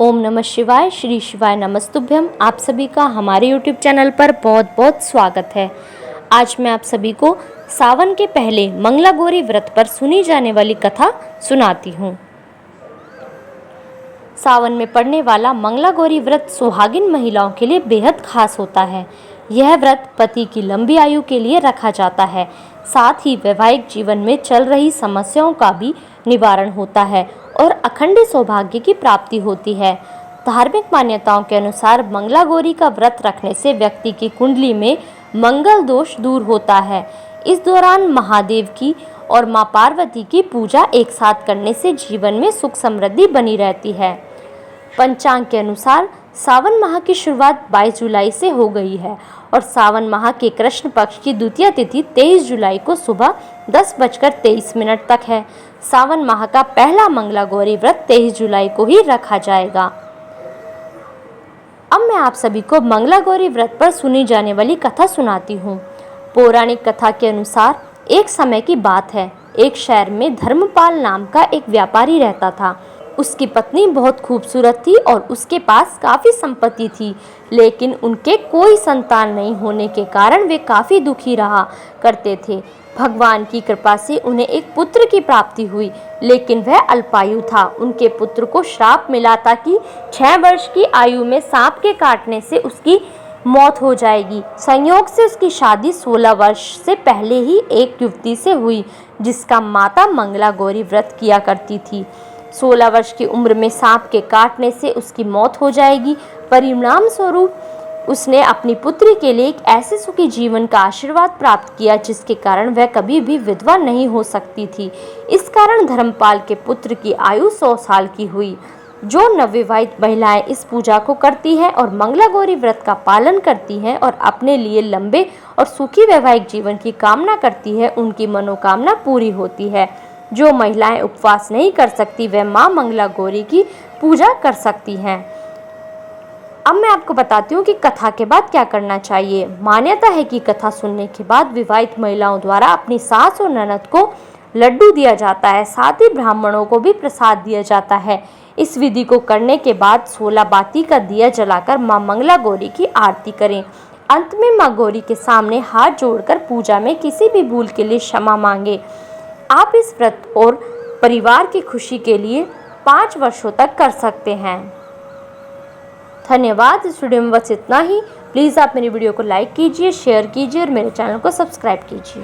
ओम नमः शिवाय। श्री शिवाय नमस्तुभ्यम। आप सभी का हमारे YouTube चैनल पर बहुत बहुत स्वागत है। आज मैं आप सभी को सावन के पहले मंगलागौरी व्रत पर सुनी जाने वाली कथा सुनाती हूँ। सावन में पड़ने वाला मंगलागौरी व्रत सुहागिन महिलाओं के लिए बेहद खास होता है। यह व्रत पति की लंबी आयु के लिए रखा जाता है। साथ ही वैवाहिक जीवन में चल रही समस्याओं का भी निवारण होता है और अखंड सौभाग्य की प्राप्ति होती है। धार्मिक मान्यताओं के अनुसार मंगलागौरी का व्रत रखने से व्यक्ति की कुंडली में मंगल दोष दूर होता है। इस दौरान महादेव की और मां पार्वती की पूजा एक साथ करने से जीवन में सुख समृद्धि बनी रहती है। पंचांग के अनुसार सावन माह की शुरुआत 22 जुलाई से हो गई है और सावन माह के कृष्ण पक्ष की द्वितीय तिथि 23 जुलाई को सुबह 10:23 तक है। सावन माह का पहला मंगलागौरी व्रत 23 जुलाई को ही रखा जाएगा। अब मैं आप सभी को मंगलागौरी व्रत पर सुनी जाने वाली कथा सुनाती हूँ। पौराणिक कथा के अनुसार एक समय की बात है, एक शहर में धर्मपाल नाम का एक व्यापारी रहता था। उसकी पत्नी बहुत खूबसूरत थी और उसके पास काफ़ी संपत्ति थी, लेकिन उनके कोई संतान नहीं होने के कारण वे काफ़ी दुखी रहा करते थे। भगवान की कृपा से उन्हें एक पुत्र की प्राप्ति हुई, लेकिन वह अल्पायु था। उनके पुत्र को श्राप मिला था कि 6 वर्ष की आयु में सांप के काटने से उसकी मौत हो जाएगी। संयोग से उसकी शादी 16 वर्ष से पहले ही एक युवती से हुई, जिसका माता मंगलागौरी व्रत किया करती थी। 16 वर्ष की उम्र में सांप के काटने से उसकी मौत हो जाएगी। परिणाम स्वरूप उसने अपनी पुत्री के लिए एक ऐसे सुखी जीवन का आशीर्वाद प्राप्त किया जिसके कारण वह कभी भी विधवा नहीं हो सकती थी। इस कारण धर्मपाल के पुत्र की आयु 100 साल की हुई। जो नवविवाहित महिलाएं इस पूजा को करती हैं और मंगलागौरी व्रत का पालन करती हैं और अपने लिए लंबे और सुखी वैवाहिक जीवन की कामना करती है, उनकी मनोकामना पूरी होती है। जो महिलाएं उपवास नहीं कर सकती वह मां मंगलागौरी की पूजा कर सकती हैं। अब मैं आपको बताती हूँ कि कथा के बाद क्या करना चाहिए। मान्यता है कि कथा सुनने के बाद विवाहित महिलाओं द्वारा अपनी सास और ननद को लड्डू दिया जाता है, साथ ही ब्राह्मणों को भी प्रसाद दिया जाता है। इस विधि को करने के बाद 16 बाती का दिया जलाकर मां मंगलागौरी की आरती करें। अंत में मां गौरी के सामने हाथ जोड़कर पूजा में किसी भी भूल के लिए क्षमा मांगे। आप इस व्रत और परिवार की खुशी के लिए 5 वर्षों तक कर सकते हैं। धन्यवाद। इस वीडियो में बस इतना ही। प्लीज़ आप मेरी वीडियो को लाइक कीजिए, शेयर कीजिए और मेरे चैनल को सब्सक्राइब कीजिए।